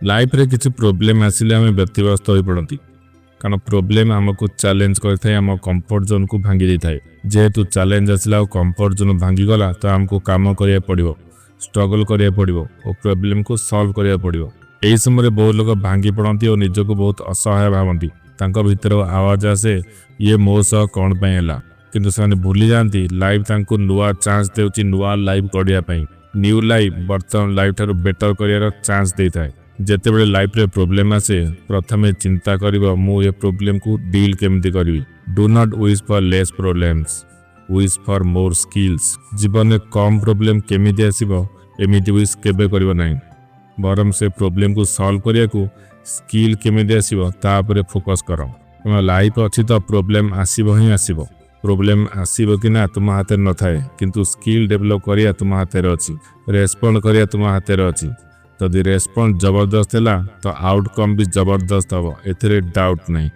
Life रे किसी problem आसिले आम व्यतिव्यस्त हो पड़ती कारण प्रोब्लेम आमको चैलेंज करता आम कंफर्ट जोन को भांगी दे थाए जेहेतु चैलेंज आसला कंफर्ट जोन भांगीगला तो आमको काम करिया पड़ो स्ट्रगल करिया पड़ो और प्रोब्लेम को सॉल्व करिया पड़ो। यही समय बहुत लोग भांगी पड़ती और निजको बहुत असहाय भावती भीतर आवाज आसे ये मो सह कौन है किंतु से भूली जाती लाइफ नुआ चांस देउची नुआ लाइफ गढ़िया न्यू लाइफ बर्तमान लाइफ ठार बेटर कर चांस दे थाए। जेते बड़े लाइफ रे प्रॉब्लम आसे प्रथमे चिंता करिवो मु ये प्रॉब्लम को डील केमती करिवि। Do not wish for less problems wish for more skills. जीवन में कम प्रॉब्लम केमिति आसीबो एमिति विश केबे करिवो नाही बरम से प्रॉब्लम को सॉल्व करिया को स्किल केमिति आसीबो ता परे फोकस करो। तुम लाइफ अछि तो प्रॉब्लम आसीबो ही आसीबो प्रॉब्लम आसीबो कि ना तुम हाथ न थाए किंतु स्किल डेवलप करिया तुम हाथ रे अछि रेस्पोंड करिया तुम हाथ रे अछि। जदि रेस्पॉन्स जबरदस्त है तो आउटकम भी जबरदस्त हम एथिरे डाउट नहीं।